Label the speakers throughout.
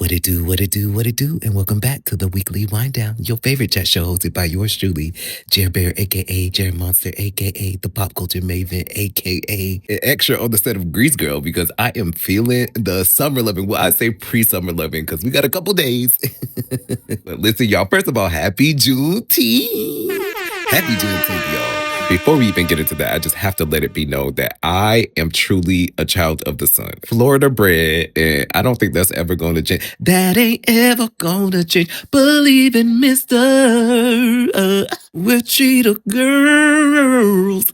Speaker 1: What it do, and welcome back to the weekly wind down, your favorite chat show hosted by yours truly, Jer Bear, aka Jer Monster, aka the pop culture maven, aka an extra on the set of Grease Girl, because I am feeling the summer loving. Well, I say pre-summer loving because we got a couple days. But listen, y'all, first of all, happy Juneteenth. Happy Juneteenth, y'all. Before we even get into that, I just have to let it be known that I am truly a child of the sun. Florida bred, and I don't think that's ever going to change. That ain't ever going to change. Believe in Mr. We're cheetah girls.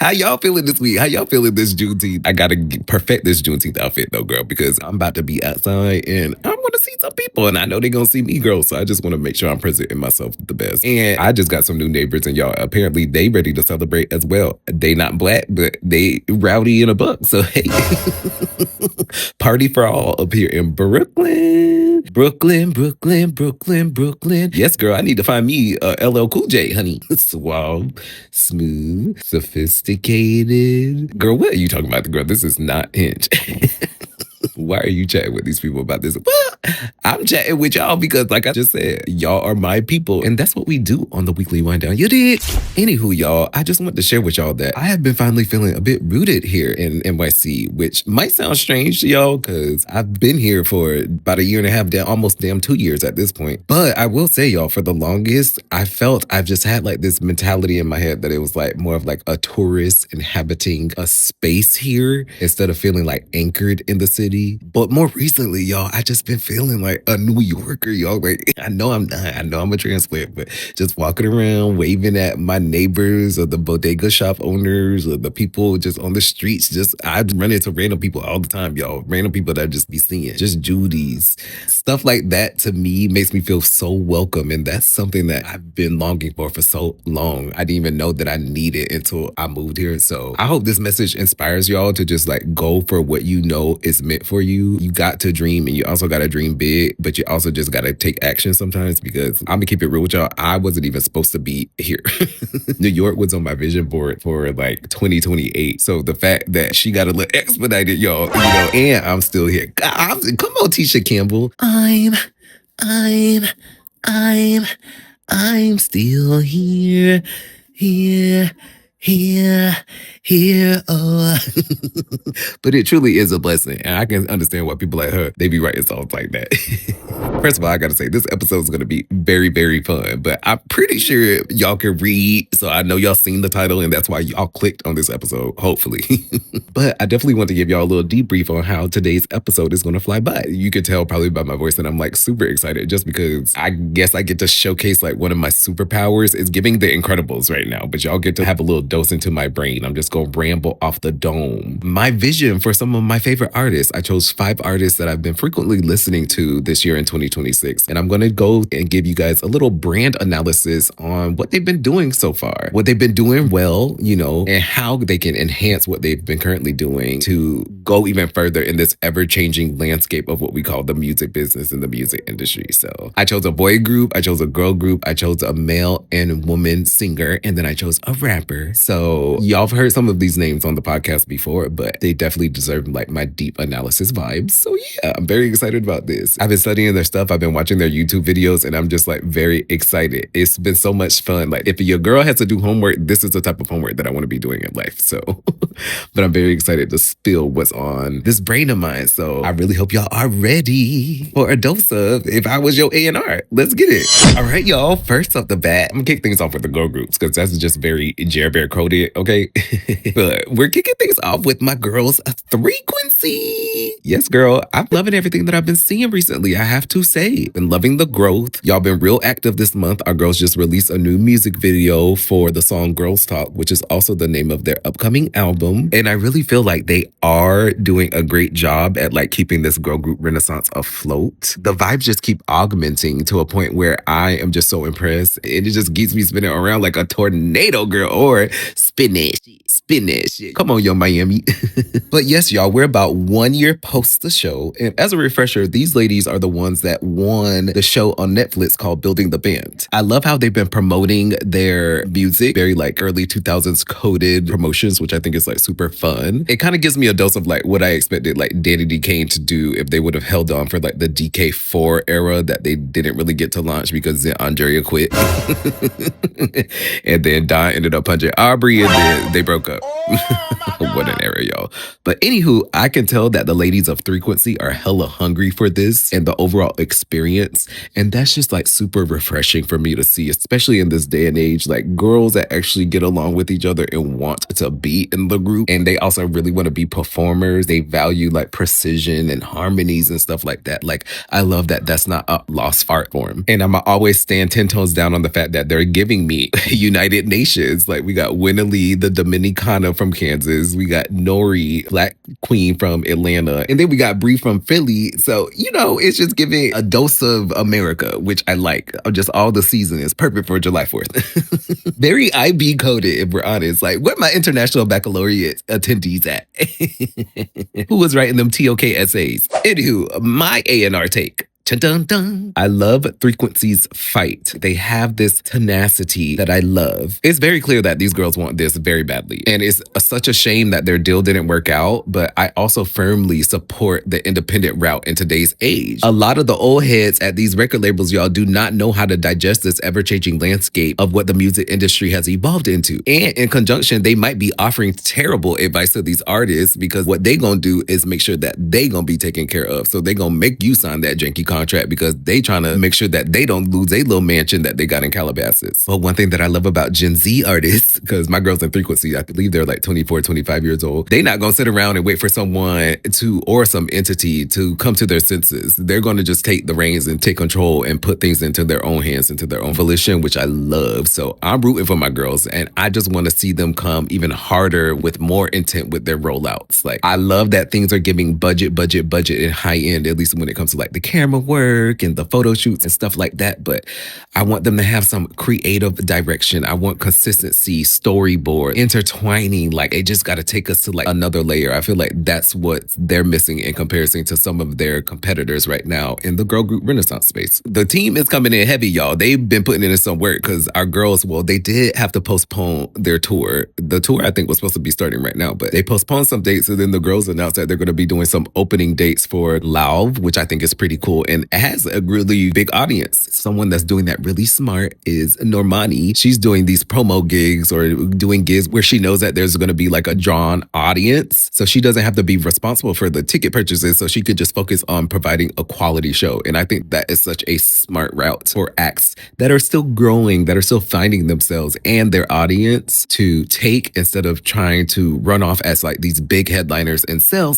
Speaker 1: How y'all feeling this week? How y'all feeling this Juneteenth? I gotta perfect this Juneteenth outfit though, girl, because I'm about to be outside and I want to see some people, and I know they're gonna see me, girl. So I just want to make sure I'm presenting myself the best. And I just got some new neighbors, and y'all, apparently they ready to celebrate as well. They not black, but they rowdy in a buck. So hey, party for all up here in Brooklyn. Brooklyn. Yes, girl, I need to find me a LL Cool J, honey. Suave, smooth, sophisticated. Girl, what are you talking about? Girl, this is not Hinge. Why are you chatting with these people about this? Well, I'm chatting with y'all because, like I just said, y'all are my people. And that's what we do on the weekly wind down. You did. Anywho, y'all, I just want to share with y'all that I have been finally feeling a bit rooted here in NYC, which might sound strange to y'all because I've been here for about a year and a half, almost 2 years at this point. But I will say, y'all, for the longest, I felt I've just had like this mentality in my head that it was like more of like a tourist inhabiting a space here instead of feeling like anchored in the city. But more recently, y'all, I just been feeling like a New Yorker, y'all. Like, I know I'm not. I know I'm a transplant, but just walking around, waving at my neighbors or the bodega shop owners or the people just on the streets. I run into random people all the time, y'all. Random people that I just be seeing. Just Judy's. Stuff like that to me makes me feel so welcome. And that's something that I've been longing for so long. I didn't even know that I needed until I moved here. So I hope this message inspires y'all to just like go for what you know is meant for you. You got to dream, and you also got to dream big, but you also just got to take action sometimes, because I'm gonna keep it real with y'all. I wasn't even supposed to be here. New York was on my vision board for like 2028. So the fact that she got a little expedited, y'all, you know, and I'm still here. Come on, Tisha Campbell. I'm still here. Oh, but it truly is a blessing, and I can understand why people like her, they be writing songs like that. First of all, I gotta say, this episode is gonna be very, very fun, but I'm pretty sure y'all can read, so I know y'all seen the title, and that's why y'all clicked on this episode, hopefully. But I definitely want to give y'all a little debrief on how today's episode is gonna fly by. You could tell probably by my voice that I'm like super excited, just because I guess I get to showcase like one of my superpowers. Is giving The Incredibles right now, but y'all get to have a little dose into my brain. I'm just gonna ramble off the dome. My vision for some of my favorite artists. I chose 5 artists that I've been frequently listening to this year in 2026. And I'm gonna go and give you guys a little brand analysis on what they've been doing so far, what they've been doing well, you know, and how they can enhance what they've been currently doing to go even further in this ever-changing landscape of what we call the music business and the music industry. So I chose a boy group, I chose a girl group, I chose a male and woman singer, and then I chose a rapper. So y'all have heard some of these names on the podcast before, but they definitely deserve like my deep analysis vibes. So yeah, I'm very excited about this. I've been studying their stuff. I've been watching their YouTube videos, and I'm just like very excited. It's been so much fun. Like if your girl has to do homework, this is the type of homework that I want to be doing in life. So, but I'm very excited to spill what's on this brain of mine. So I really hope y'all are ready for a dose of If I Was Your A&R. Let's get it. All right, y'all. First off the bat, I'm gonna kick things off with the girl groups because that's just very Jer Bear coded, okay? But we're kicking things off with my girls, Frequency. Yes, girl. I'm loving everything that I've been seeing recently. I have to say, been loving the growth. Y'all been real active this month. Our girls just released a new music video for the song Girls Talk, which is also the name of their upcoming album. And I really feel like they are doing a great job at like keeping this girl group renaissance afloat. The vibes just keep augmenting to a point where I am just so impressed. And it just keeps me spinning around like a tornado, girl, or spin that shit. Come on, Young Miami. But yes, y'all, we're about 1 year year post the show. And as a refresher, these ladies are the ones that won the show on Netflix called Building the Band. I love how they've been promoting their music, very like early 2000s coded promotions, which I think is like super fun. It kind of gives me a dose of like what I expected like Danny D. Kane to do if they would have held on for like the DK4 era that they didn't really get to launch because then Andrea quit. And then Don ended up punching Aubrey and then they broke up. What an era, y'all. But anywho, I can tell that the ladies of Frequency are hella hungry for this and the overall experience. And that's just like super refreshing for me to see, especially in this day and age, like girls that actually get along with each other and want to be in the group. And they also really want to be performers. They value like precision and harmonies and stuff like that. Like, I love that that's not a lost art form. And I'm always stand 10 toes down on the fact that they're giving me United Nations. Like, we got Winnie the Dominicana from Kansas. We got Nori, Black Queen from Atlanta. And then we got Bree from Philly. So, you know, it's just giving a dose of America, which I like. Just all the season is perfect for July 4th. Very IB coded, if we're honest. Like, where my International Baccalaureate attendees at? Who was writing them TOK essays? Anywho, my A&R take. Dun, dun, dun. I love Frequency's fight. They have this tenacity that I love. It's very clear that these girls want this very badly. And it's such a shame that their deal didn't work out, but I also firmly support the independent route in today's age. A lot of the old heads at these record labels, y'all, do not know how to digest this ever-changing landscape of what the music industry has evolved into. And in conjunction, they might be offering terrible advice to these artists because what they gonna do is make sure that they gonna be taken care of. So they gonna make you sign that janky contract because they trying to make sure that they don't lose a little mansion that they got in Calabasas. But one thing that I love about Gen Z artists, because my girls in Frequency, I believe they're like 24, 25 years old, they not gonna sit around and wait for someone to, or some entity to come to their senses. They're gonna just take the reins and take control and put things into their own hands, into their own volition, which I love. So I'm rooting for my girls and I just want to see them come even harder with more intent with their rollouts. Like, I love that things are giving budget and high end, at least when it comes to like the camera work and the photo shoots and stuff like that. But I want them to have some creative direction. I want consistency, storyboard, intertwining. Like, it just got to take us to like another layer. I feel like that's what they're missing in comparison to some of their competitors right now in the girl group Renaissance space. The team is coming in heavy, y'all. They've been putting in some work because our girls, well, they did have to postpone their tour. The tour, I think, was supposed to be starting right now, but they postponed some dates. And then the girls announced that they're going to be doing some opening dates for Lauv, which I think is pretty cool. And it has a really big audience. Someone that's doing that really smart is Normani. She's doing these promo gigs or doing gigs where she knows that there's going to be like a drawn audience. So she doesn't have to be responsible for the ticket purchases. So she could just focus on providing a quality show. And I think that is such a smart route for acts that are still growing, that are still finding themselves and their audience to take instead of trying to run off as like these big headliners and sell.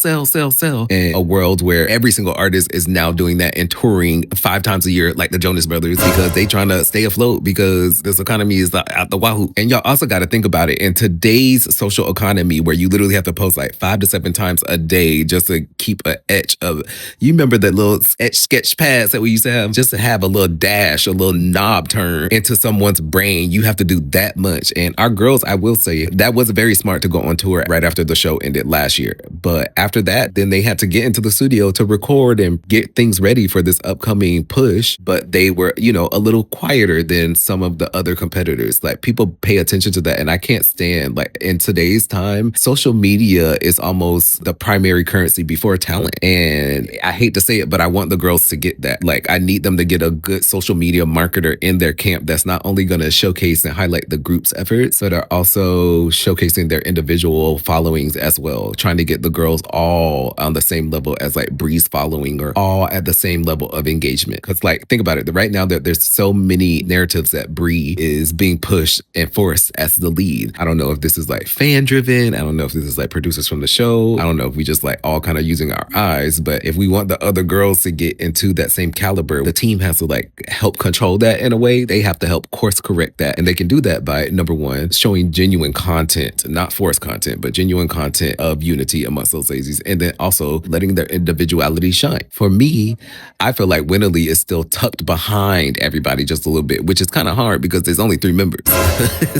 Speaker 1: In a world where every single artist is now doing that and touring 5 times a year like the Jonas Brothers because they trying to stay afloat because this economy is out the wahoo. And y'all also got to think about it. In today's social economy where you literally have to post like 5 to 7 times a day just to keep an etch of, you remember that little etch sketch pads that we used to have? Just to have a little dash, a little knob turn into someone's brain, you have to do that much. And our girls, I will say, that was very smart to go on tour right after the show ended last year. But after that, then they had to get into the studio to record and get things ready for this upcoming push. But they were, you know, a little quieter than some of the other competitors. Like, people pay attention to that. And I can't stand, like, in today's time, social media is almost the primary currency before talent. And I hate to say it, but I want the girls to get that. Like, I need them to get a good social media marketer in their camp that's not only going to showcase and highlight the group's efforts, but are also showcasing their individual followings as well. Trying to get the girls all on the same level as like Bree's following or all at the same level of engagement. Because like, think about it. Right now, there's so many narratives that Bree is being pushed and forced as the lead. I don't know if this is like fan driven. I don't know if this is like producers from the show. I don't know if we just like all kind of using our eyes. But if we want the other girls to get into that same caliber, the team has to like help control that in a way. They have to help course correct that. And they can do that by, number one, showing genuine content, not forced content, but genuine content of unity amongst those lazies. And then also letting their individuality shine. For me, I feel like Winnerly is still tucked behind everybody just a little bit, which is kind of hard because there's only 3 members.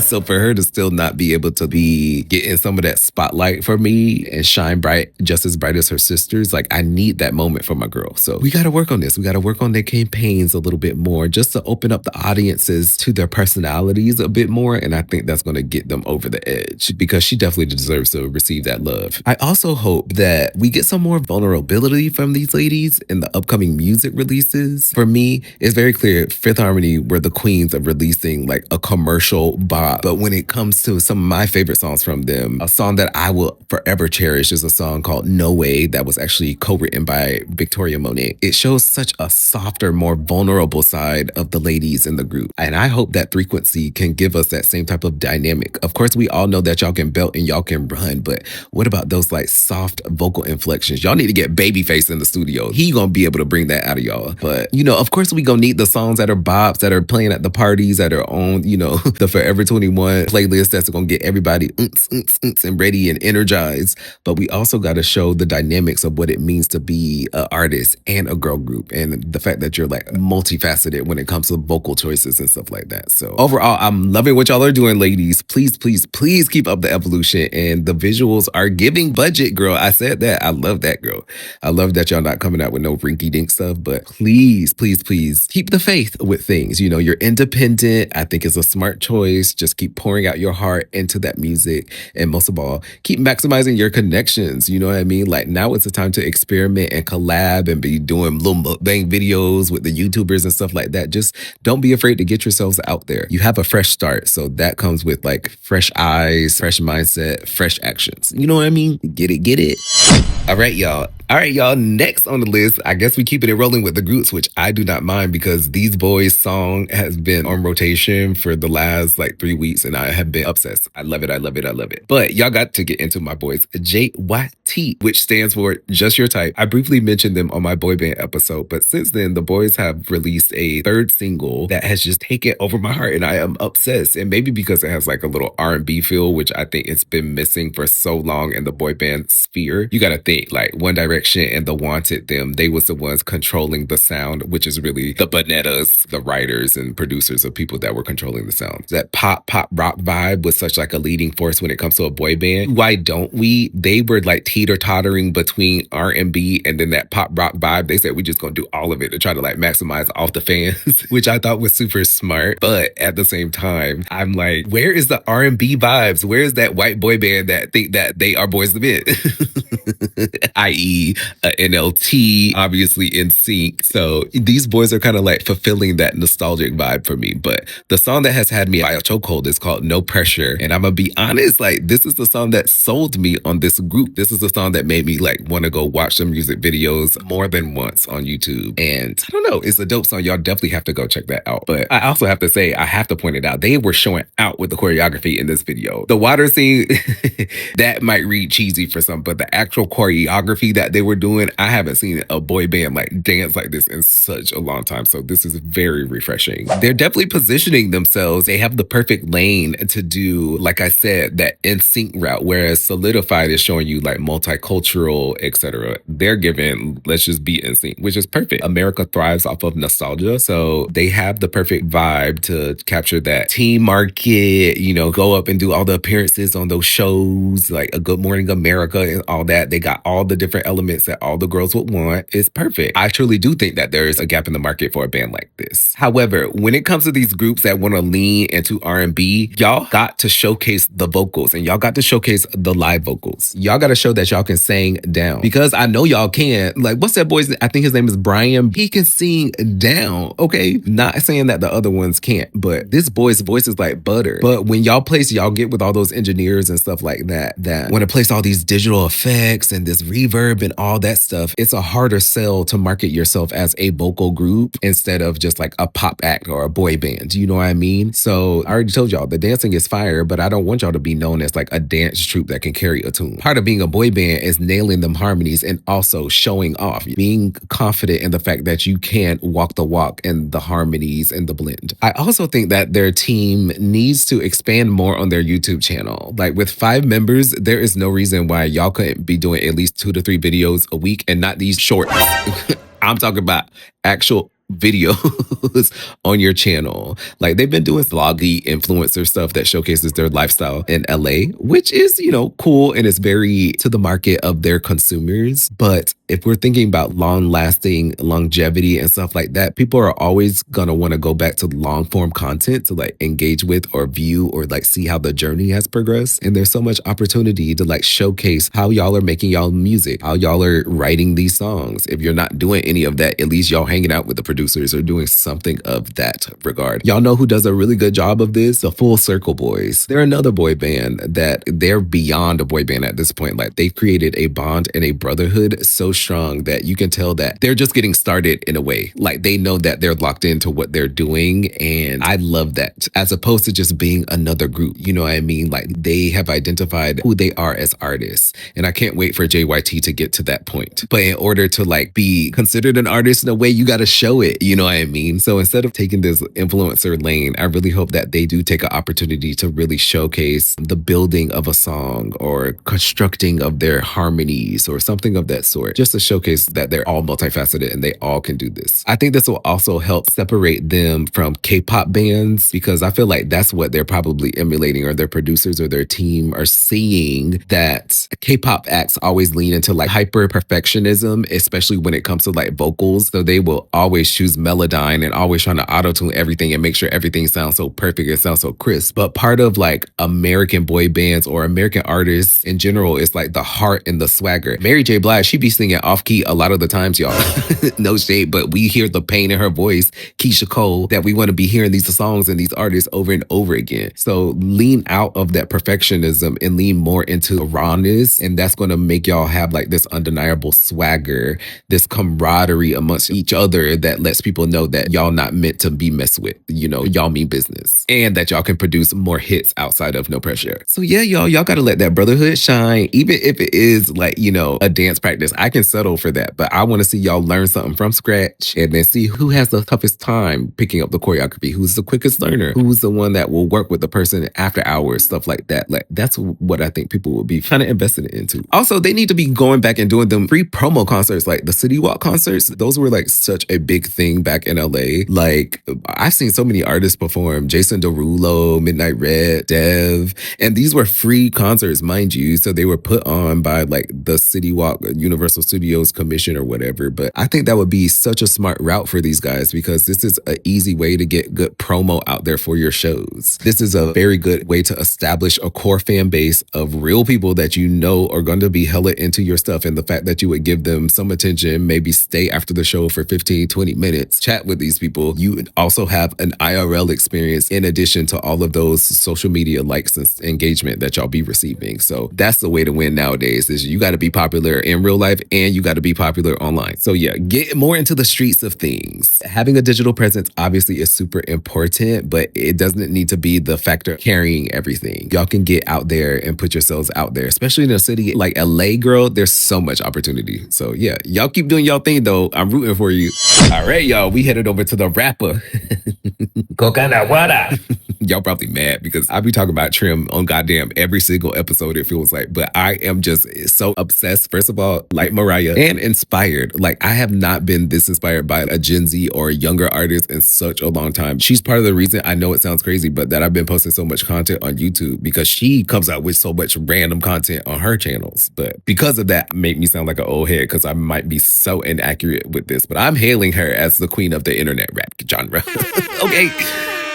Speaker 1: So for her to still not be able to be getting some of that spotlight for me and shine bright, just as bright as her sisters, like I need that moment for my girl. So we got to work on this. We got to work on their campaigns a little bit more just to open up the audiences to their personalities a bit more. And I think that's going to get them over the edge because she definitely deserves to receive that love. I also hope that we get some more vulnerability from these ladies in the upcoming music releases. For me, it's very clear Fifth Harmony were the queens of releasing like a commercial bop. But when it comes to some of my favorite songs from them, a song that I will forever cherish is a song called No Way that was actually co-written by Victoria Monet. It shows such a softer, more vulnerable side of the ladies in the group. And I hope that Frequency can give us that same type of dynamic. Of course, we all know that y'all can belt and y'all can run, but what about those like soft vocal inflections? Y'all need to get Babyface in the studio. He gonna be able to bring that out of y'all. But, you know, of course we gonna need the songs that are bops, that are playing at the parties, that are on, you know, the Forever 21 playlist that's gonna get everybody and ready and energized. But we also gotta show the dynamics of what it means to be an artist and a girl group, and the fact that you're like multifaceted when it comes to vocal choices and stuff like that. So overall, I'm loving what y'all are doing, ladies. Please, please, please keep up the evolution. And the visuals are giving budget, girl. I said that. I love that, girl. I love that y'all not coming out with no rinky-dink stuff, but please, please, please keep the faith with things. You know, you're independent. I think it's a smart choice. Just keep pouring out your heart into that music. And most of all, keep maximizing your connections. You know what I mean? Like now it's the time to experiment and collab and be doing little mukbang videos with the YouTubers and stuff like that. Just don't be afraid to get yourselves out there. You have a fresh start. So that comes with like fresh eyes, fresh mindset, fresh actions. You know what I mean? Get it, get it. All right, y'all. All right, y'all. Next on the list, I guess we keeping it rolling with the groups, which I do not mind because These Boys song has been on rotation for the last like 3 weeks and I have been obsessed. I love it. I love it. I love it. But y'all got to get into my boys, JYT, which stands for Just Your Type. I briefly mentioned them on my boy band episode, but since then, the boys have released a 3rd single that has just taken over my heart and I am obsessed. And maybe because it has like a little R&B feel, which I think it's been missing for so long in the boy band sphere. You got to think like One Direction and the Wanted them, they was the ones controlling the sound, which is really the Bonettas, the writers and producers of people that were controlling the sound. That pop rock vibe was such like a leading force when it comes to a boy band. Why don't we? They were like teeter-tottering between R&B and then that pop rock vibe. They said we just gonna do all of it to try to like maximize off the fans, which I thought was super smart. But at the same time, I'm like, where is the R&B vibes? Where is that white boy band that think that they are boys to men? I.e. NLT, obviously NSYNC. So these boys are kind of like fulfilling that nostalgic vibe for me. But the song that has had me by a chokehold is called No Pressure. And I'm gonna be honest, like this is the song that sold me on this group. This is the song that made me like want to go watch some music videos more than once on YouTube. And I don't know, it's a dope song. Y'all definitely have to go check that out. But I also have to say, I have to point it out, they were showing out with the choreography in this video. The water scene, that might read cheesy for some, but the actual choreography that they were doing, I haven't seen a boy band like dance like this in such a long time. So this is very refreshing. They're definitely positioning themselves. They have the perfect lane to do, like I said, that NSYNC route, whereas Solidified is showing you like multicultural, etc. They're giving, let's just be NSYNC, which is perfect. America thrives off of nostalgia. So they have the perfect vibe to capture that teen market, you know, go up and do all the appearances on those shows, like A Good Morning America and all that. They got all the different elements that all the girls would want. It's perfect. I truly do think that there is a gap in the market for a band like this. However, when it comes to these groups that want to lean into R&B, y'all got to showcase the vocals and y'all got to showcase the live vocals. Y'all got to show that y'all can sing down, because I know y'all can. Like, what's that boy's? I think his name is Brian. He can sing down. Okay. Not saying that the other ones can't, but this boy's voice is like butter. But when y'all place, y'all get with all those engineers and stuff like that want to place all these digital effects and this reverb and all that stuff, it's a harder sell to market yourself as a vocal group instead of just like a pop act or a boy band. You know what I mean? So I already told y'all the dancing is fire, but I don't want y'all to be known as like a dance troupe that can carry a tune. Part of being a boy band is nailing them harmonies and also showing off, being confident in the fact that you can walk the walk and the harmonies and the blend. I also think that their team needs to expand more on their YouTube channel. Like with 5 members, there is no reason why y'all couldn't be doing at least 2 to 3 videos a week and not these shorts. I'm talking about actual videos on your channel. Like they've been doing vloggy influencer stuff that showcases their lifestyle in LA, which is, cool and it's very to the market of their consumers. But if we're thinking about long lasting longevity and stuff like that, people are always going to want to go back to long form content to like engage with or view or like see how the journey has progressed. And there's so much opportunity to like showcase how y'all are making y'all music, how y'all are writing these songs. If you're not doing any of that, at least y'all hanging out with the producers or doing something of that regard. Y'all know who does a really good job of this? The Full Circle Boys. They're another boy band that they're beyond a boy band at this point. Like they've created a bond and a brotherhood so strong that you can tell that they're just getting started in a way. Like they know that they're locked into what they're doing. And I love that as opposed to just being another group. You know what I mean? Like they have identified who they are as artists. And I can't wait for JYT to get to that point. But in order to like be considered an artist in a way, you got to show it. You know what I mean? So instead of taking this influencer lane, I really hope that they do take an opportunity to really showcase the building of a song or constructing of their harmonies or something of that sort, just to showcase that they're all multifaceted and they all can do this. I think this will also help separate them from K-pop bands because I feel like that's what they're probably emulating, or their producers or their team are seeing, that K-pop acts always lean into like hyper perfectionism, especially when it comes to like vocals. So they will always choose Melodyne and always trying to auto-tune everything and make sure everything sounds so perfect, it sounds so crisp. But part of like American boy bands or American artists in general is like the heart and the swagger. Mary J. Blige, she be singing off key a lot of the times, y'all. No shade, but we hear the pain in her voice. Keisha Cole, that we want to be hearing these songs and these artists over and over again. So lean out of that perfectionism and lean more into rawness, and that's going to make y'all have like this undeniable swagger, this camaraderie amongst each other that lets people know that y'all not meant to be messed with. Y'all mean business, and that y'all can produce more hits outside of No Pressure. So yeah, y'all got to let that brotherhood shine, even if it is like, a dance practice. I can settle for that, but I want to see y'all learn something from scratch and then see who has the toughest time picking up the choreography, who's the quickest learner, who's the one that will work with the person after hours, stuff like that. Like that's what I think people will be kind of invested into. Also, they need to be going back and doing them free promo concerts, like the City Walk concerts. Those were like such a big thing back in LA. Like I've seen so many artists perform, Jason Derulo, Midnight Red, Dev, and these were free concerts, mind you. So they were put on by like the City Walk Universal Studios Commission or whatever. But I think that would be such a smart route for these guys because this is an easy way to get good promo out there for your shows. This is a very good way to establish a core fan base of real people that you know are going to be hella into your stuff. And the fact that you would give them some attention, maybe stay after the show for 15, 20 minutes, chat with these people. You also have an IRL experience in addition to all of those social media likes and engagement that y'all be receiving. So that's the way to win nowadays, is you got to be popular in real life and you got to be popular online. So yeah, get more into the streets of things. Having a digital presence obviously is super important, but it doesn't need to be the factor carrying everything. Y'all can get out there and put yourselves out there, especially in a city like LA, girl. There's so much opportunity. So yeah, y'all keep doing y'all thing though. I'm rooting for you. All right, y'all, we headed over to the rapper. Coconut water. Y'all probably mad because I be talking about Trimm on goddamn every single episode, it feels like. But I am just so obsessed, first of all, like Mariah, and inspired. Like I have not been this inspired by a Gen Z or a younger artist in such a long time. She's part of the reason, I know it sounds crazy, but that I've been posting so much content on YouTube, because she comes out with so much random content on her channels. But because of that, make me sound like an old head because I might be so inaccurate with this. But I'm hailing her as the queen of the internet rap genre. Okay.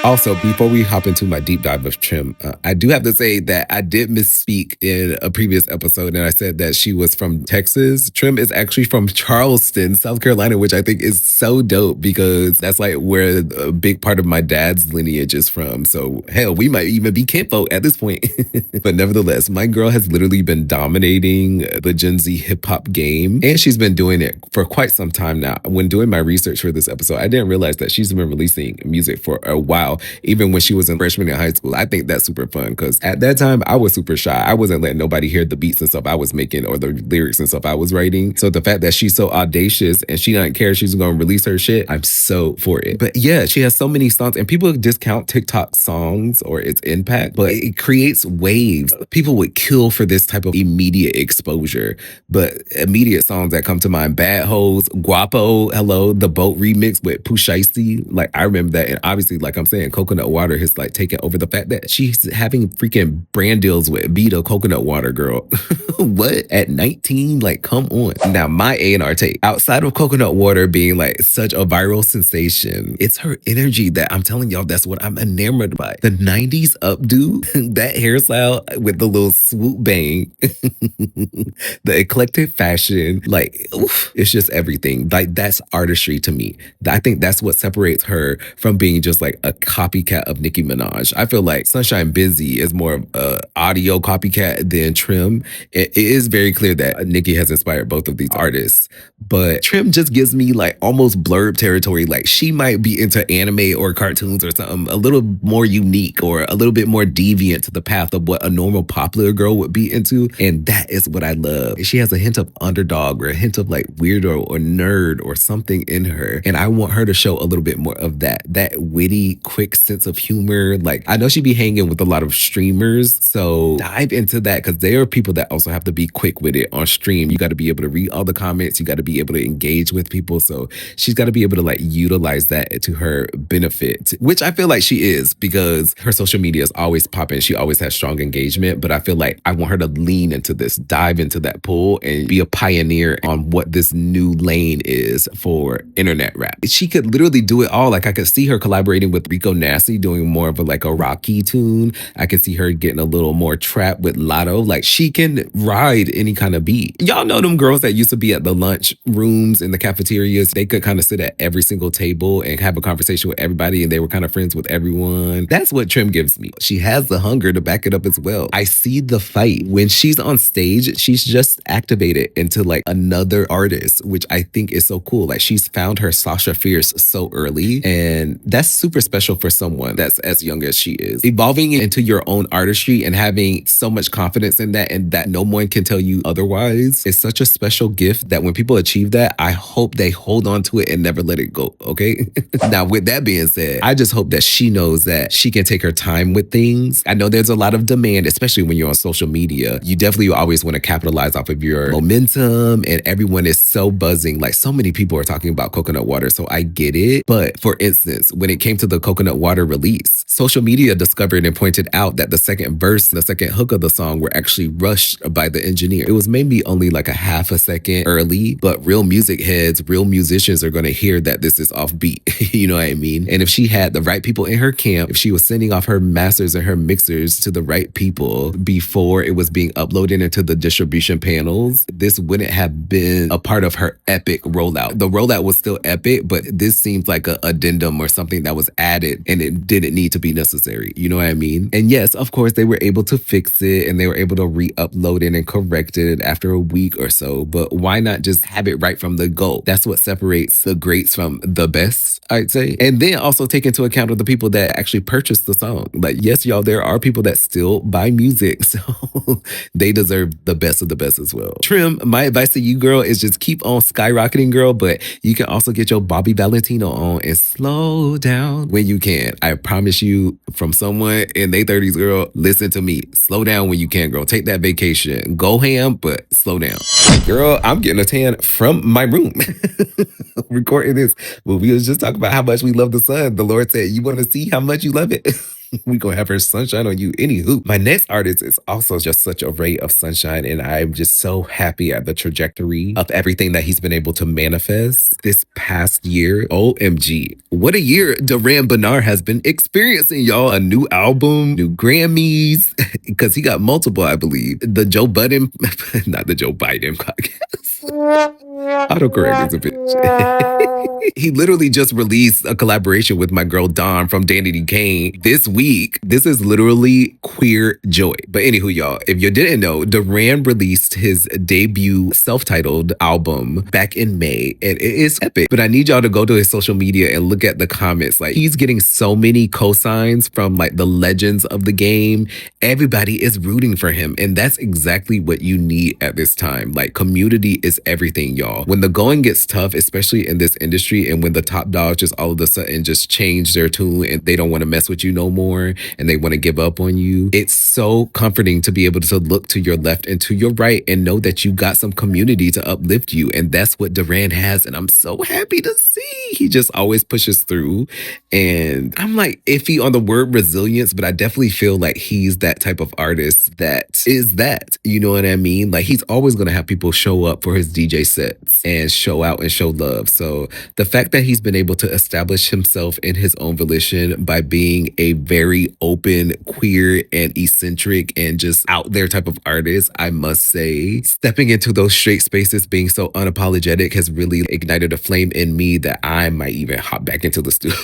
Speaker 1: Also, before we hop into my deep dive of Trimm, I do have to say that I did misspeak in a previous episode, and I said that she was from Texas. Trimm is actually from Charleston, South Carolina, which I think is so dope because that's like where a big part of my dad's lineage is from. So hell, we might even be kinfolk at this point. But nevertheless, my girl has literally been dominating the Gen Z hip hop game, and she's been doing it for quite some time now. When doing my research for this episode, I didn't realize that she's been releasing music for a while. now, even when she was a freshman in high school. I think that's super fun because at that time I was super shy. I wasn't letting nobody hear the beats and stuff I was making or the lyrics and stuff I was writing. So the fact that she's so audacious and she doesn't care, she's going to release her shit, I'm so for it. But yeah, she has so many songs and people discount TikTok songs or its impact, but it creates waves. People would kill for this type of immediate exposure, but immediate songs that come to mind, Bad Hoes, Guapo, Hello, the Boat remix with Pusheisty. Like I remember that. And obviously, like I'm saying, Coconut Water has like taken over. The fact that she's having freaking brand deals with Vita Coconut Water, girl. What? At 19? Like, come on. Now, my A&R take, outside of Coconut Water being like such a viral sensation, it's her energy that I'm telling y'all, that's what I'm enamored by. The 90s updo, that hairstyle with the little swoop bang, the eclectic fashion, like, oof, it's just everything. Like, that's artistry to me. I think that's what separates her from being just like a copycat of Nicki Minaj. I feel like Sunshine Busy is more of a audio copycat than Trimm. It is very clear that Nicki has inspired both of these artists, but Trimm just gives me like almost blurb territory. Like she might be into anime or cartoons or something a little more unique or a little bit more deviant to the path of what a normal popular girl would be into. And that is what I love. She has a hint of underdog or a hint of like weirdo or nerd or something in her. And I want her to show a little bit more of that witty, quick sense of humor. Like I know she'd be hanging with a lot of streamers. So dive into that because there are people that also have to be quick with it on stream. You got to be able to read all the comments. You got to be able to engage with people. So she's got to be able to like utilize that to her benefit, which I feel like she is because her social media is always popping. She always has strong engagement, but I feel like I want her to lean into this, dive into that pool and be a pioneer on what this new lane is for internet rap. She could literally do it all. Like I could see her collaborating with Rico Nasty doing more of a rocky tune. I could see her getting a little more trap with Lotto. Like she can ride any kind of beat. Y'all know them girls that used to be at the lunch rooms in the cafeterias. They could kind of sit at every single table and have a conversation with everybody and they were kind of friends with everyone. That's what Trimm gives me. She has the hunger to back it up as well. I see the fight. When she's on stage, she's just activated into like another artist, which I think is so cool. Like she's found her Sasha Fierce so early and that's super special for someone that's as young as she is. Evolving into your own artistry and having so much confidence in that and that no one can tell you otherwise is such a special gift that when people achieve that, I hope they hold on to it and never let it go, okay? Now, with that being said, I just hope that she knows that she can take her time with things. I know there's a lot of demand, especially when you're on social media. You definitely always want to capitalize off of your momentum and everyone is so buzzing. Like so many people are talking about Coconut Water, so I get it. But for instance, when it came to the Coconut Water release, social media discovered and pointed out that the second verse and the second hook of the song were actually rushed by the engineer. It was maybe only like a half a second early, but real music heads, real musicians are going to hear that this is offbeat. You know what I mean? And if she had the right people in her camp, if she was sending off her masters and her mixers to the right people before it was being uploaded into the distribution panels, this wouldn't have been a part of her epic rollout. The rollout was still epic, but this seems like an addendum or something that was added and it didn't need to be necessary. You know what I mean? And yes, of course, they were able to fix it and they were able to re-upload it and correct it after a week or so. But why not just have it right from the go? That's what separates the greats from the best, I'd say. And then also take into account of the people that actually purchased the song. Like, yes, y'all, there are people that still buy music. So they deserve the best of the best as well. Trimm, my advice to you, girl, is just keep on skyrocketing, girl. But you can also get your Bobby Valentino on and slow down when you can. I promise you, from someone in their 30s, girl, listen to me. Slow down when you can, girl. Take that vacation. Go ham, but slow down. Girl, I'm getting a tan from my room. Recording this. Well, we was just talking about how much we love the sun. The Lord said, you want to see how much you love it? We gonna have her sunshine on you. Anywho, my next artist is also just such a ray of sunshine, and I'm just so happy at the trajectory of everything that he's been able to manifest this past year. OMG, what a year Durand Bernarr has been experiencing, y'all. A new album, new Grammys, because he got multiple, I believe. The Joe Budden, not the Joe Biden podcast. Autocorrect is a bitch. He literally just released a collaboration with my girl Dawn from Danity Kane this week. This is literally queer joy. But anywho, y'all, if you didn't know, Durand released his debut self-titled album back in May, and it is epic. But I need y'all to go to his social media and look at the comments. Like, he's getting so many cosigns from like the legends of the game. Everybody is rooting for him, and that's exactly what you need at this time. Like, community is everything, y'all. When the going gets tough, especially in this industry, and when the top dogs just all of a sudden just change their tune and they don't want to mess with you no more and they want to give up on you, it's so comforting to be able to look to your left and to your right and know that you got some community to uplift you. And that's what Durand has, and I'm so happy to see. He just always pushes through, and I'm like iffy on the word resilience, but I definitely feel like he's that type of artist that is that, you know what I mean? Like, he's always going to have people show up for his DJ sets and show out and show love. So the fact that he's been able to establish himself in his own volition by being a very open, queer, and eccentric and just out there type of artist, I must say, stepping into those straight spaces, being so unapologetic, has really ignited a flame in me that I might even hop back into the studio.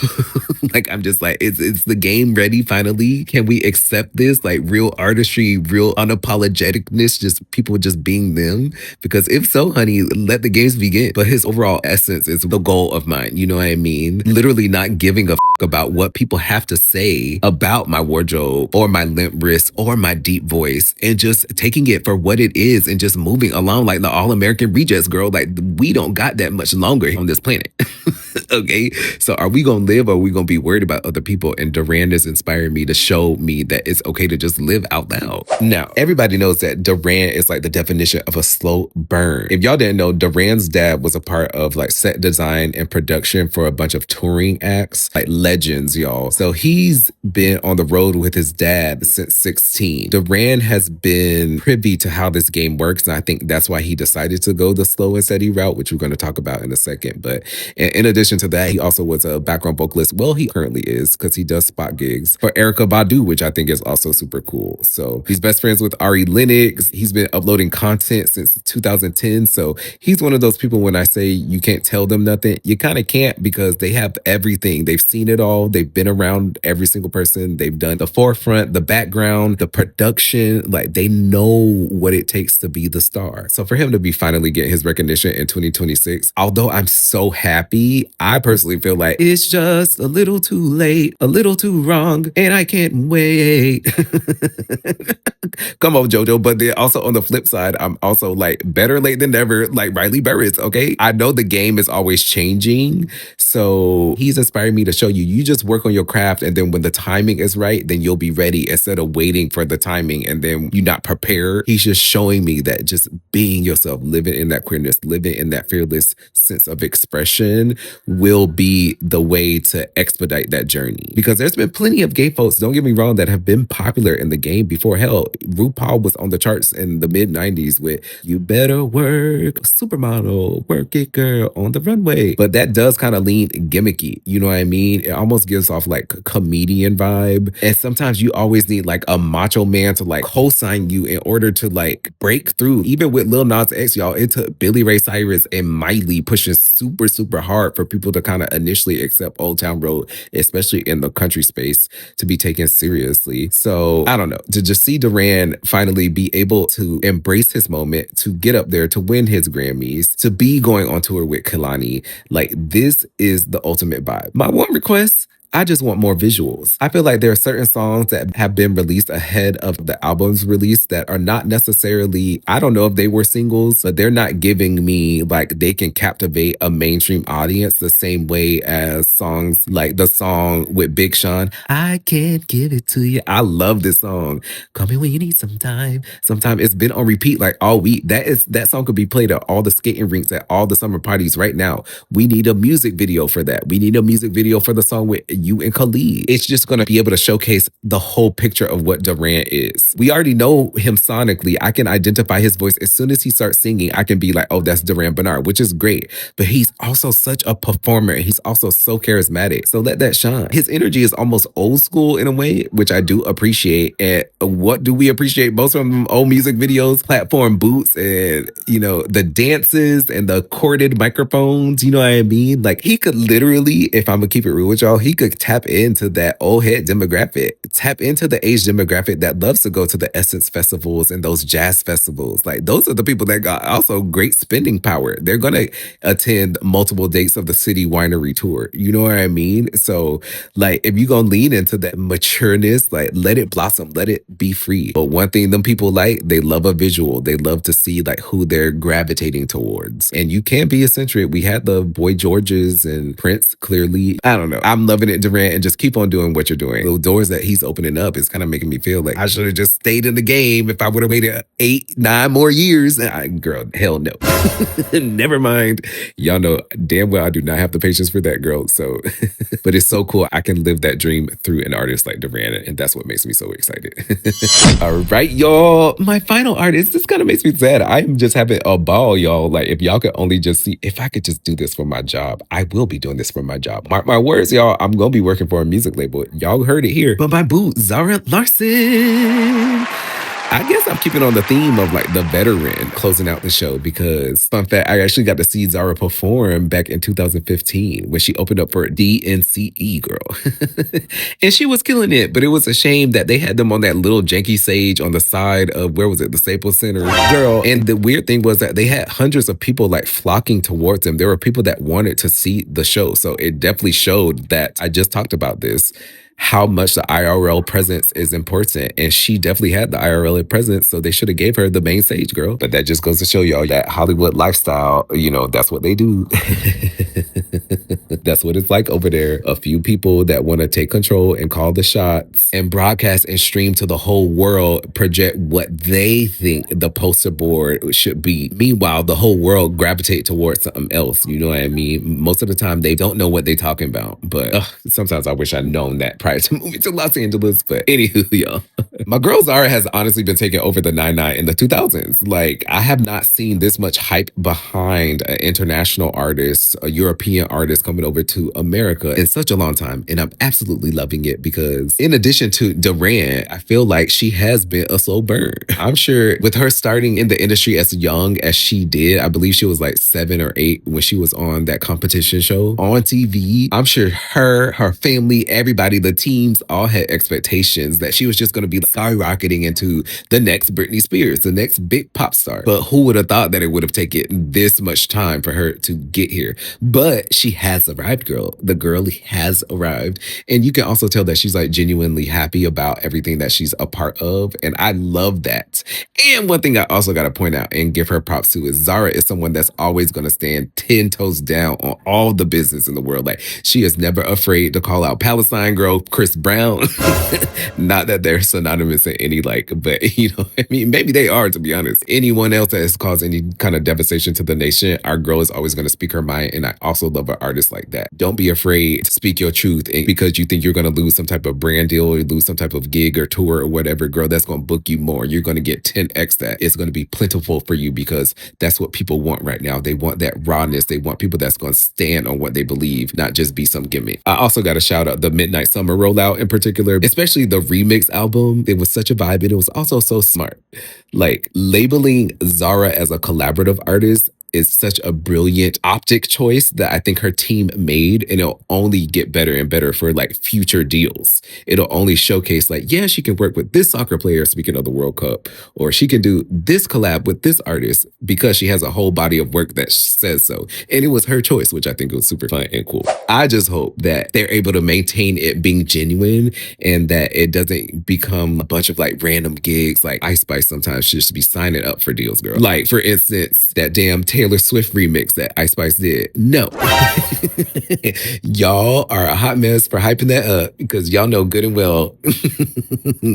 Speaker 1: Like, I'm just like, is the game ready finally? Can we accept this? Like, real artistry, real unapologeticness, just people just being them? Because if so, honey, let the games begin. But his overall essence is the goal of mine. You know what I mean? Literally not giving a about what people have to say about my wardrobe or my limp wrist or my deep voice, and just taking it for what it is and just moving along like the all-American rejects, girl. Like, we don't got that much longer on this planet. Okay, so are we gonna live, or are we gonna be worried about other people? And Durand is inspiring me to show me that it's okay to just live out loud. Now, everybody knows that Durand is like the definition of a slow burn. If y'all didn't know, Durand's dad was a part of like set design and production for a bunch of touring acts, like legends, y'all. So he's been on the road with his dad since 16. Durand has been privy to how this game works, and I think that's why he decided to go the slow and steady route, which we're going to talk about in a second. But in addition to that, he also was a background vocalist. Well, he currently is, because he does spot gigs for Erykah Badu, which I think is also super cool. So he's best friends with Ari Lennox. He's been uploading content since 2010. So he's one of those people, when I say you can't tell them nothing, you kind of can't, because they have everything. They've seen it all. They've been around every single person. They've done the forefront, the background, the production. Like, they know what it takes to be the star. So for him to be finally getting his recognition in 2026, although I'm so happy, I personally feel like it's just a little too late, a little too wrong, and I can't wait. Come on, JoJo. But then also on the flip side, I'm also like, better late than never, like Riley Burris, okay? I know the game is always changing. So he's inspired me to show you, you just work on your craft, and then when the timing is right, then you'll be ready, instead of waiting for the timing and then you're not prepared. He's just showing me that just being yourself, living in that queerness, living in that fearless sense of expression will be the way to expedite that journey. Because there's been plenty of gay folks, don't get me wrong, that have been popular in the game before. Hell, RuPaul was on the charts in the mid-90s with "You Better Work," "Supermodel," "Work It Girl," "On the Runway." But that does kind of lean gimmicky, you know what I mean? It almost gives off like a comedian vibe. And sometimes you always need like a macho man to like co-sign you in order to like break through. Even with Lil Nas X, y'all, it took Billy Ray Cyrus and Miley pushing super, super hard for people to kind of initially accept Old Town Road, especially in the country space, to be taken seriously. So I don't know, to just see Durand finally be able to embrace his moment, to get up there, to win his Grammys, to be going on tour with Kehlani, like, this is the ultimate vibe. My one request, I just want more visuals. I feel like there are certain songs that have been released ahead of the album's release that are not necessarily, I don't know if they were singles, but they're not giving me like they can captivate a mainstream audience the same way as songs like the song with Big Sean, "I Can't Give It To You." I love this song. "Call me when you need some time." Sometimes it's been on repeat like all week. That song could be played at all the skating rinks, at all the summer parties right now. We need a music video for that. We need a music video for the song with you and Khalid. It's just going to be able to showcase the whole picture of what Durand is. We already know him sonically. I can identify his voice. As soon as he starts singing, I can be like, oh, that's Durand Bernarr, which is great. But he's also such a performer. He's also so charismatic. So let that shine. His energy is almost old school in a way, which I do appreciate. And what do we appreciate most from old music videos? Platform boots and, you know, the dances and the corded microphones. You know what I mean? Like, he could literally, if I'm gonna keep it real with y'all, he could tap into that old head demographic, tap into the age demographic that loves to go to the Essence festivals and those jazz festivals. Like, those are the people that got also great spending power. They're gonna attend multiple dates of the City Winery tour. You know what I mean? So, like, if you're gonna lean into that matureness, like, let it blossom, let it be free. But one thing them people like, they love a visual. They love to see like who they're gravitating towards. And you can be eccentric. We had the Boy Georges and Prince, clearly. I don't know. I'm loving it, Durand, and just keep on doing what you're doing. The doors that he's opening up is kind of making me feel like I should have just stayed in the game if I would have waited 8, 9 more years. Girl, hell no. Never mind. Y'all know damn well I do not have the patience for that, girl. So, but it's so cool. I can live that dream through an artist like Durand, and that's what makes me so excited. All right, y'all. My final artist, this kind of makes me sad. I'm just having a ball, y'all. Like, if y'all could only just see, if I could just do this for my job, I will be doing this for my job. Mark my words, y'all. I'm going to be working for a music label. Y'all heard it here. But my boo, Zara Larsson. I guess I'm keeping on the theme of like the veteran closing out the show because, fun fact, I actually got to see Zara perform back in 2015 when she opened up for DNCE, girl. And she was killing it, but it was a shame that they had them on that little janky stage on the side of, where was it, the Staples Center, girl. And the weird thing was that they had hundreds of people like flocking towards them. There were people that wanted to see the show. So it definitely showed that, I just talked about this, how much the IRL presence is important. And she definitely had the IRL presence, so they should have gave her the main stage, girl. But that just goes to show y'all that Hollywood lifestyle, you know, that's what they do. That's what it's like over there. A few people that want to take control and call the shots and broadcast and stream to the whole world, project what they think the poster board should be. Meanwhile, the whole world gravitate towards something else. You know what I mean? Most of the time, they don't know what they're talking about. But sometimes I wish I'd known that prior to moving to Los Angeles. But anywho, y'all. My girl Zara has honestly been taking over the 9-9 in the 2000s. Like, I have not seen this much hype behind an international artist, a European artist coming over to America in such a long time. And I'm absolutely loving it because in addition to Durand, I feel like she has been a slow burn. I'm sure with her starting in the industry as young as she did, I believe she was like 7 or 8 when she was on that competition show on TV. I'm sure her family, everybody, the teams all had expectations that she was just going to be skyrocketing into the next Britney Spears, the next big pop star. But who would have thought that it would have taken this much time for her to get here? But she has arrived, girl. The girl has arrived. And you can also tell that she's like genuinely happy about everything that she's a part of. And I love that. And one thing I also got to point out and give her props to is Zara is someone that's always going to stand 10 toes down on all the business in the world. Like, she is never afraid to call out Palestine girl, Chris Brown. Not that they're synonymous in any but you know, I mean, maybe they are, to be honest. Anyone else that has caused any kind of devastation to the nation, our girl is always going to speak her mind. And I also love an artist like that. Don't be afraid to speak your truth. And because you think you're going to lose some type of brand deal or lose some type of gig or tour or whatever, girl, that's going to book you more. You're going to get 10x that. It's going to be plentiful for you because that's what people want right now. They want that rawness. They want people that's going to stand on what they believe, not just be some gimmick. I also got to shout out the Midnight Summer rollout in particular, especially the remix album. It was such a vibe and it was also so smart. Like, labeling Zara as a collaborative artist is such a brilliant optic choice that I think her team made, and it'll only get better and better for like future deals. It'll only showcase like, yeah, she can work with this soccer player, speaking of the World Cup, or she can do this collab with this artist because she has a whole body of work that says so. And it was her choice, which I think was super fun and cool. I just hope that they're able to maintain it being genuine and that it doesn't become a bunch of like random gigs. Like Ice Spice sometimes should just be signing up for deals, girl. Like, for instance, that damn Taylor Swift remix that Ice Spice did. No. Y'all are a hot mess for hyping that up because y'all know good and well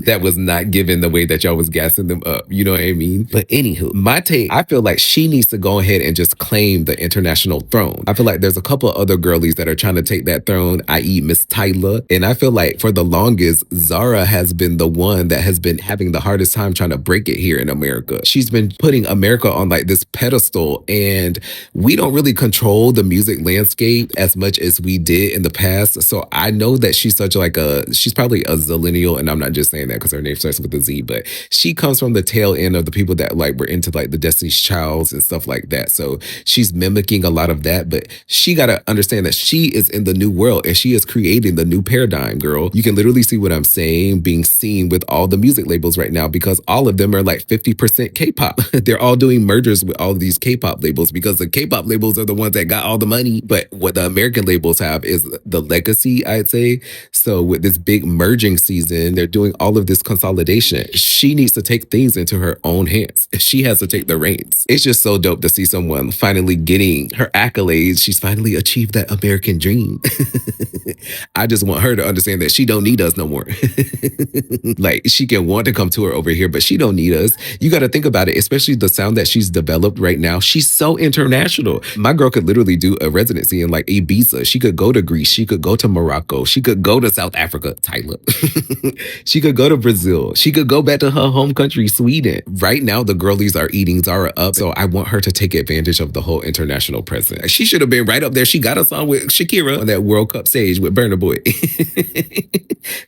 Speaker 1: that was not given the way that y'all was gassing them up. You know what I mean? But anywho, my take, I feel like she needs to go ahead and just claim the international throne. I feel like there's a couple other girlies that are trying to take that throne, i.e. Miss Tyler. And I feel like for the longest, Zara has been the one that has been having the hardest time trying to break it here in America. She's been putting America on like this pedestal, and we don't really control the music landscape as much as we did in the past. So I know that she's she's probably a zillennial, and I'm not just saying that because her name starts with a Z, but she comes from the tail end of the people that like were into like the Destiny's Childs and stuff like that. So she's mimicking a lot of that, but she got to understand that she is in the new world and she is creating the new paradigm, girl. You can literally see what I'm saying being seen with all the music labels right now because all of them are like 50% K-pop. They're all doing mergers with all of these K-pop labels because the K-pop labels are the ones that got all the money. But what the American labels have is the legacy, I'd say. So with this big merging season, they're doing all of this consolidation. She needs to take things into her own hands. She has to take the reins. It's just so dope to see someone finally getting her accolades. She's finally achieved that American dream. I just want her to understand that she don't need us no more. Like she can want to come to her over here, but she don't need us. You got to think about it, especially the sound that she's developed right now. She's so international. My girl could literally do a residency in like Ibiza. She could go to Greece. She could go to Morocco. She could go to South Africa, Tyler. She could go to Brazil. She could go back to her home country, Sweden. Right now, the girlies are eating Zara up. So I want her to take advantage of the whole international presence. She should have been right up there. She got a song with Shakira on that World Cup stage with Burna Boy.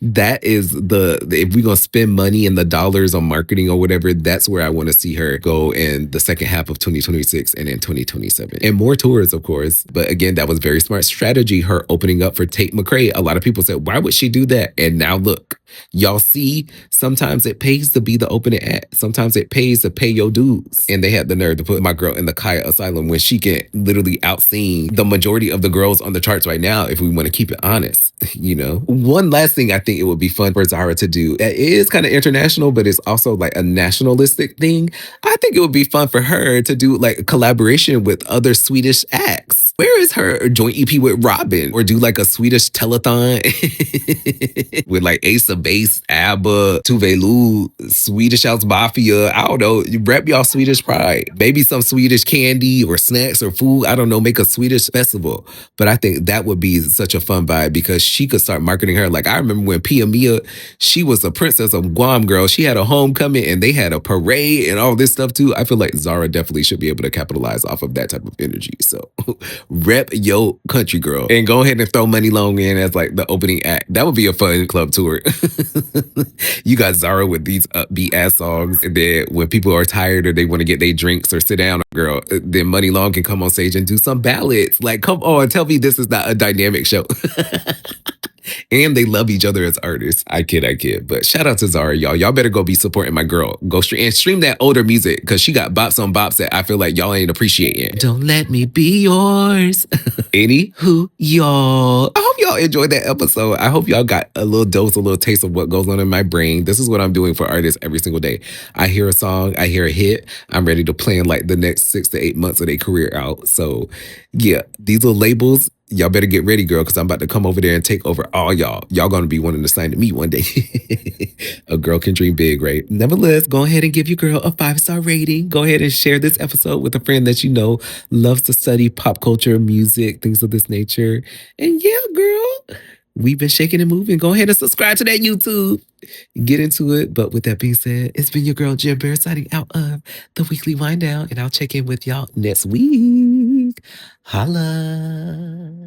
Speaker 1: That is if we're going to spend money and the dollars on marketing or whatever, that's where I want to see her go in the second half of 2026 and in 2027. And more tours, of course. But again, that was very smart strategy, her opening up for Tate McRae. A lot of people said, why would she do that? And now look, y'all see, sometimes it pays to be the opening act. Sometimes it pays to pay your dues. And they had the nerve to put my girl in the Kaya Asylum when she can literally outsing the majority of the girls on the charts right now, if we want to keep it honest, you know? One last thing I think it would be fun for Zara to do. It is kind of international, but it's also like a nationalistic thing. I think it would be fun for her to do like a collaboration with other Swedish acts. Where is her joint EP with Robin? Or do like a Swedish telethon with like Ace of Base, ABBA, Tuvelu, Swedish House Mafia. I don't know. You rep y'all Swedish pride. Maybe some Swedish candy or snacks or food. I don't know. Make a Swedish festival. But I think that would be such a fun vibe because she could start marketing her. Like I remember when Pia Mia, she was a princess of Guam, girl. She had a homecoming and they had a parade and all this stuff too. I feel like Zara definitely should be able to capitalize off of that type of energy. So rep your country, girl, and go ahead and throw Money Long in as like the opening act. That would be a fun club tour. You got Zara with these upbeat ass songs, and then when people are tired or they want to get their drinks or sit down, girl, then Money Long can come on stage and do some ballads. Like, come on, tell me this is not a dynamic show. And they love each other as artists. I kid. But shout out to Zara, y'all. Y'all better go be supporting my girl. Go stream that older music because she got bops on bops that I feel like y'all ain't appreciating. Don't let me be yours. Anywho, y'all. I hope y'all enjoyed that episode. I hope y'all got a little dose, a little taste of what goes on in my brain. This is what I'm doing for artists every single day. I hear a song, I hear a hit. I'm ready to plan like the next 6 to 8 months of their career out. So yeah, these little labels, y'all better get ready, girl, because I'm about to come over there and take over all y'all. Y'all going to be wanting to sign to me one day. A girl can dream big, right? Nevertheless, go ahead and give your girl a 5-star rating. Go ahead and share this episode with a friend that you know loves to study pop culture, music, things of this nature. And yeah, girl, we've been shaking and moving. Go ahead and subscribe to that YouTube. Get into it. But with that being said, it's been your girl, Jim Bear, signing out of the Weekly Wind Down. And I'll check in with y'all next week. Holla.